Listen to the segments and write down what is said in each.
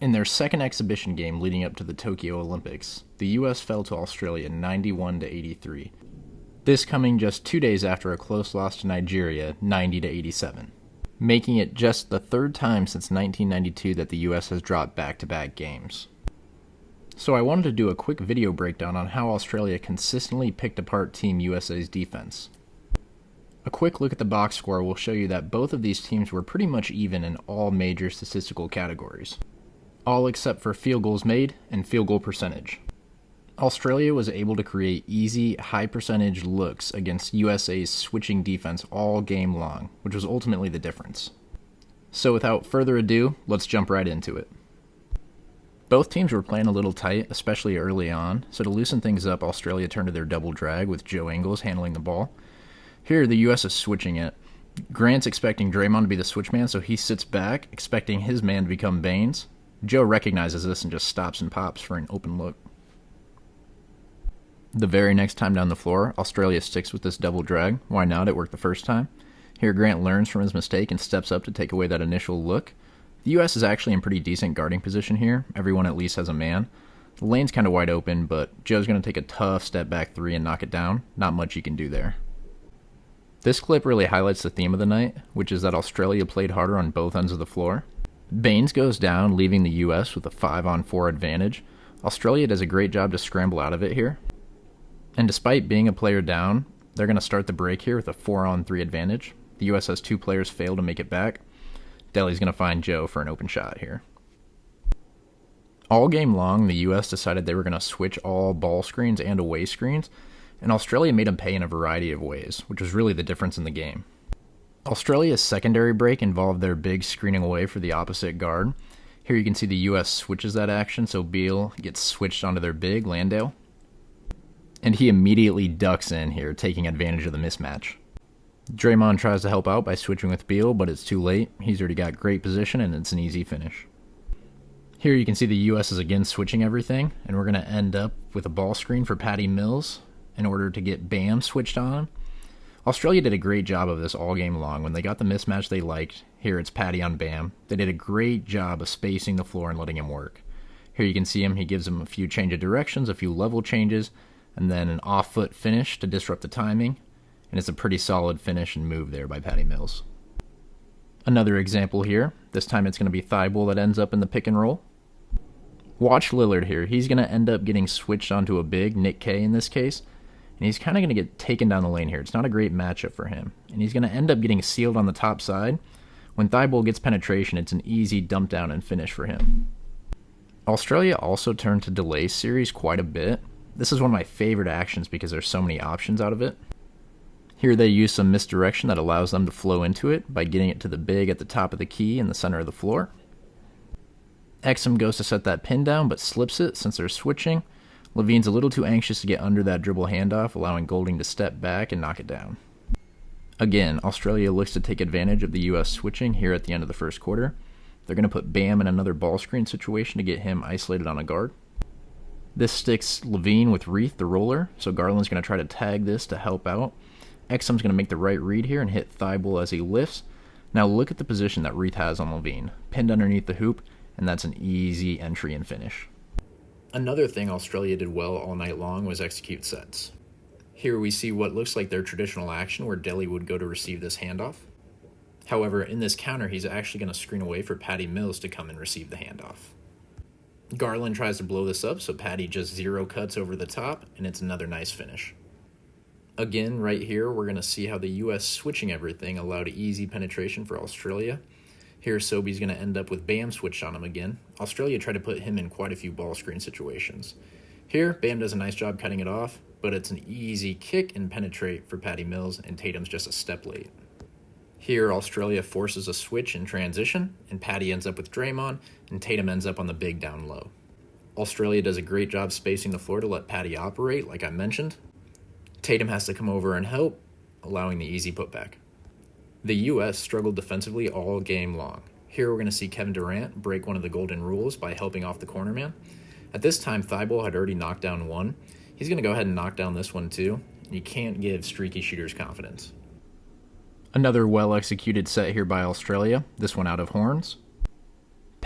In their second exhibition game leading up to the Tokyo Olympics, the U.S. fell to Australia 91-83. This coming just 2 days after a close loss to Nigeria, 90-87, making it just the third time since 1992 that the U.S. has dropped back-to-back games. So I wanted to do a quick video breakdown on how Australia consistently picked apart Team USA's defense. A quick look at the box score will show you that both of these teams were pretty much even in all major statistical categories, all except for field goals made and field goal percentage. Australia was able to create easy, high-percentage looks against USA's switching defense all game long, which was ultimately the difference. So without further ado, let's jump right into it. Both teams were playing a little tight, especially early on, so to loosen things up, Australia turned to their double drag with Joe Ingles handling the ball. Here, the U.S. is switching it. Grant's expecting Draymond to be the switch man, so he sits back, expecting his man to become Baynes. Joe recognizes this and just stops and pops for an open look. The very next time down the floor, Australia sticks with this double drag. Why not? It worked the first time. Here, Grant learns from his mistake and steps up to take away that initial look. The U.S. is actually in pretty decent guarding position here. Everyone at least has a man. The lane's kind of wide open, but Joe's going to take a tough step back three and knock it down. Not much you can do there. This clip really highlights the theme of the night, which is that Australia played harder on both ends of the floor. Baynes goes down, leaving the U.S. with a 5-on-4 advantage. Australia does a great job to scramble out of it here. And despite being a player down, they're going to start the break here with a 4-on-3 advantage. The U.S. has 2 players fail to make it back. Delhi's going to find Joe for an open shot here. All game long, the U.S. decided they were going to switch all ball screens and away screens, and Australia made them pay in a variety of ways, which was really the difference in the game. Australia's secondary break involved their big screening away for the opposite guard. Here you can see the U.S. switches that action, so Beal gets switched onto their big, Landale. And he immediately ducks in here, taking advantage of the mismatch. Draymond tries to help out by switching with Beal, but it's too late. He's already got great position, and it's an easy finish. Here you can see the U.S. is again switching everything, and we're going to end up with a ball screen for Patty Mills in order to get Bam switched on. Australia did a great job of this all game long. When they got the mismatch they liked, here it's Patty on Bam. They did a great job of spacing the floor and letting him work. Here you can see him. He gives him a few change of directions, a few level changes, and then an off-foot finish to disrupt the timing. And it's a pretty solid finish and move there by Patty Mills. Another example here. This time it's going to be Thibault that ends up in the pick and roll. Watch Lillard here. He's going to end up getting switched onto a big, Nick Kay in this case. And he's kind of going to get taken down the lane here. It's not a great matchup for him. And he's going to end up getting sealed on the top side. When Thibault gets penetration, it's an easy dump down and finish for him. Australia also turned to delay series quite a bit. This is one of my favorite actions because there's so many options out of it. Here they use some misdirection that allows them to flow into it by getting it to the big at the top of the key in the center of the floor. Exum goes to set that pin down but slips it since they're switching. Levine's a little too anxious to get under that dribble handoff, allowing Golding to step back and knock it down. Again, Australia looks to take advantage of the U.S. switching here at the end of the first quarter. They're going to put Bam in another ball screen situation to get him isolated on a guard. This sticks Levine with Reith, the roller, so Garland's going to try to tag this to help out. Exum's going to make the right read here and hit Thibault as he lifts. Now look at the position that Reith has on Levine, pinned underneath the hoop, and that's an easy entry and finish. Another thing Australia did well all night long was execute sets. Here we see what looks like their traditional action where Delhi would go to receive this handoff. However, in this counter, he's actually going to screen away for Patty Mills to come and receive the handoff. Garland tries to blow this up, so Patty just zero cuts over the top, and it's another nice finish. Again, right here, we're going to see how the U.S. switching everything allowed easy penetration for Australia. Here, Sobey's going to end up with Bam switched on him again. Australia tried to put him in quite a few ball screen situations. Here, Bam does a nice job cutting it off, but it's an easy kick and penetrate for Patty Mills, and Tatum's just a step late. Here, Australia forces a switch in transition, and Patty ends up with Draymond, and Tatum ends up on the big down low. Australia does a great job spacing the floor to let Patty operate, like I mentioned. Tatum has to come over and help, allowing the easy putback. The U.S. struggled defensively all game long. Here we're going to see Kevin Durant break one of the golden rules by helping off the corner man. At this time, Thibault had already knocked down one. He's going to go ahead and knock down this one too. You can't give streaky shooters confidence. Another well-executed set here by Australia, this one out of horns.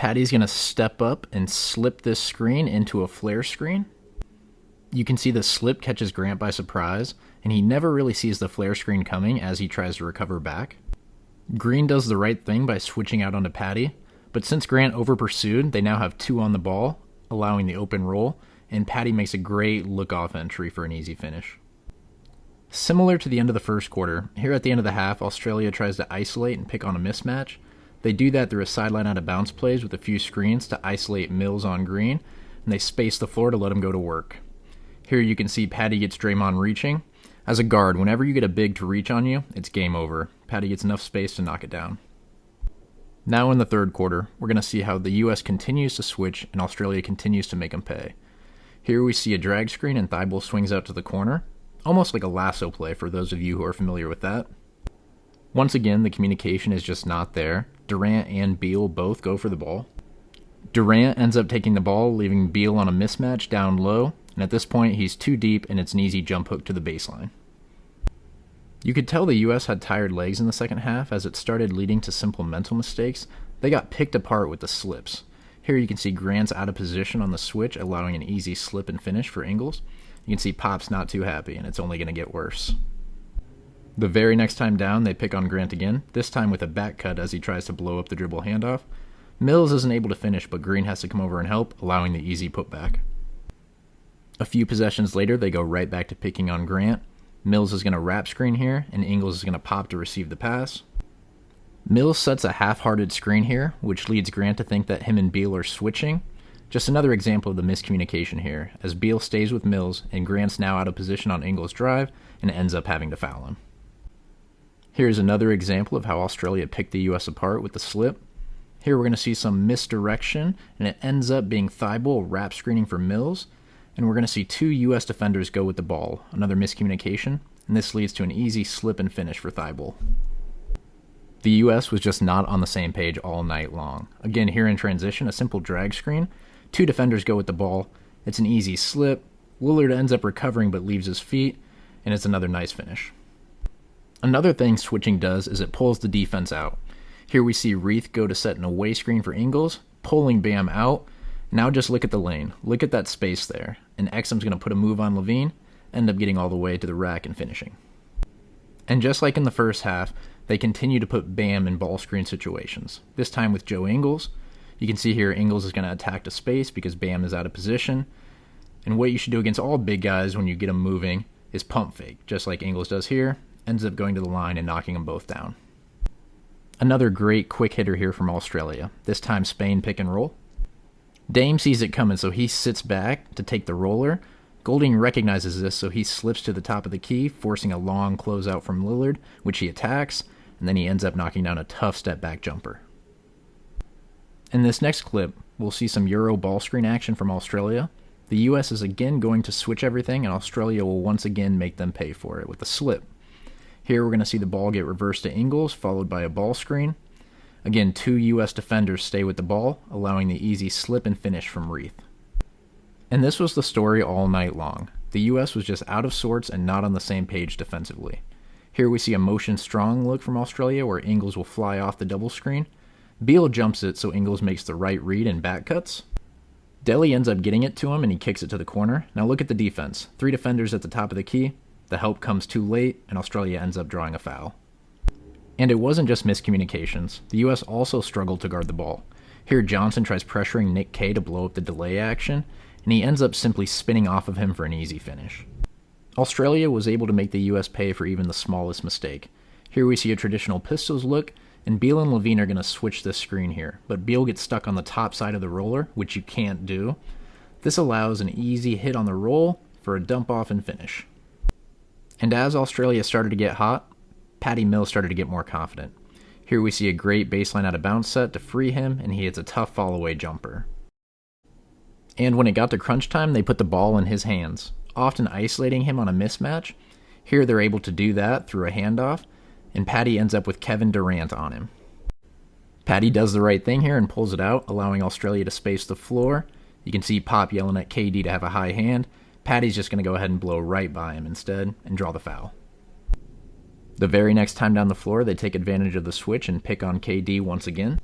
Patty's going to step up and slip this screen into a flare screen. You can see the slip catches Grant by surprise, and he never really sees the flare screen coming as he tries to recover back. Green does the right thing by switching out onto Patty, but since Grant over-pursued, they now have 2 on the ball, allowing the open roll, and Patty makes a great look-off entry for an easy finish. Similar to the end of the first quarter, here at the end of the half, Australia tries to isolate and pick on a mismatch. They do that through a sideline out of bounds plays with a few screens to isolate Mills on Green, and they space the floor to let him go to work. Here you can see Patty gets Draymond reaching. As a guard, whenever you get a big to reach on you, it's game over. Patty gets enough space to knock it down. Now in the third quarter, we're going to see how the U.S. continues to switch and Australia continues to make them pay. Here we see a drag screen and Thibault swings out to the corner, almost like a lasso play for those of you who are familiar with that. Once again, the communication is just not there. Durant and Beal both go for the ball. Durant ends up taking the ball, leaving Beal on a mismatch down low, and at this point he's too deep and it's an easy jump hook to the baseline. You could tell the U.S. had tired legs in the second half as it started leading to simple mental mistakes. They got picked apart with the slips. Here you can see Grant's out of position on the switch, allowing an easy slip and finish for Ingles. You can see Pop's not too happy, and it's only going to get worse. The very next time down, they pick on Grant again, this time with a back cut as he tries to blow up the dribble handoff. Mills isn't able to finish, but Green has to come over and help, allowing the easy putback. A few possessions later, they go right back to picking on Grant. Mills is going to wrap screen here, and Ingles is going to pop to receive the pass. Mills sets a half-hearted screen here, which leads Grant to think that him and Beal are switching. Just another example of the miscommunication here, as Beal stays with Mills, and Grant's now out of position on Ingles' drive, and ends up having to foul him. Here's another example of how Australia picked the U.S. apart with the slip. Here we're going to see some misdirection, and it ends up being Thibault wrap screening for Mills, and we're going to see 2 U.S. defenders go with the ball, another miscommunication, and this leads to an easy slip and finish for Thibault. The U.S. was just not on the same page all night long. Again, here in transition, a simple drag screen. 2 defenders go with the ball. It's an easy slip. Lillard ends up recovering but leaves his feet, and it's another nice finish. Another thing switching does is it pulls the defense out. Here we see Reith go to set an away screen for Ingles, pulling Bam out. Now just look at the lane. Look at that space there. And Exum's going to put a move on Levine, end up getting all the way to the rack and finishing. And just like in the first half, they continue to put Bam in ball screen situations, this time with Joe Ingles. You can see here Ingles is going to attack to space because Bam is out of position. And what you should do against all big guys when you get them moving is pump fake, just like Ingles does here, ends up going to the line and knocking them both down. Another great quick hitter here from Australia, this time Spain pick and roll. Dame sees it coming, so he sits back to take the roller. Golding recognizes this, so he slips to the top of the key, forcing a long closeout from Lillard, which he attacks, and then he ends up knocking down a tough step-back jumper. In this next clip, we'll see some Euro ball screen action from Australia. The U.S. is again going to switch everything, and Australia will once again make them pay for it with a slip. Here we're going to see the ball get reversed to Ingles, followed by a ball screen. Again, 2 U.S. defenders stay with the ball, allowing the easy slip and finish from Reith. And this was the story all night long. The U.S. was just out of sorts and not on the same page defensively. Here we see a motion strong look from Australia where Ingles will fly off the double screen. Beal jumps it so Ingles makes the right read and back cuts. Delly ends up getting it to him and he kicks it to the corner. Now look at the defense. 3 defenders at the top of the key. The help comes too late and Australia ends up drawing a foul. And it wasn't just miscommunications. The U.S. also struggled to guard the ball. Here Johnson tries pressuring Nick Kay to blow up the delay action, and he ends up simply spinning off of him for an easy finish. Australia was able to make the U.S. pay for even the smallest mistake. Here we see a traditional Pistols look, and Beal and Levine are going to switch this screen here, but Beal gets stuck on the top side of the roller, which you can't do. This allows an easy hit on the roll for a dump off and finish. And as Australia started to get hot, Patty Mills started to get more confident. Here we see a great baseline out of bounds set to free him, and he hits a tough fall-away jumper. And when it got to crunch time, they put the ball in his hands, often isolating him on a mismatch. Here they're able to do that through a handoff, and Patty ends up with Kevin Durant on him. Patty does the right thing here and pulls it out, allowing Australia to space the floor. You can see Pop yelling at KD to have a high hand. Patty's just going to go ahead and blow right by him instead and draw the foul. The very next time down the floor, they take advantage of the switch and pick on KD once again.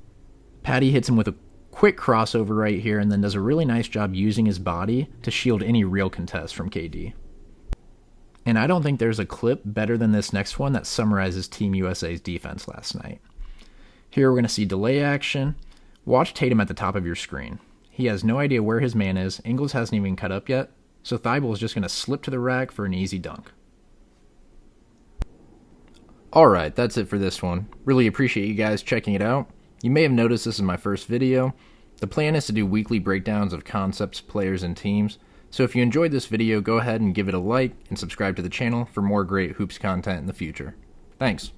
Patty hits him with a Quick crossover right here, and then does a really nice job using his body to shield any real contest from KD. And I don't think there's a clip better than this next one that summarizes Team USA's defense last night. Here we're going to see delay action. Watch Tatum at the top of your screen. He has no idea where his man is. Ingles hasn't even cut up yet, so Thybulle is just going to slip to the rack for an easy dunk. Alright, that's it for this one. Really appreciate you guys checking it out. You may have noticed this is my first video. The plan is to do weekly breakdowns of concepts, players, and teams. So if you enjoyed this video, go ahead and give it a like and subscribe to the channel for more great hoops content in the future. Thanks.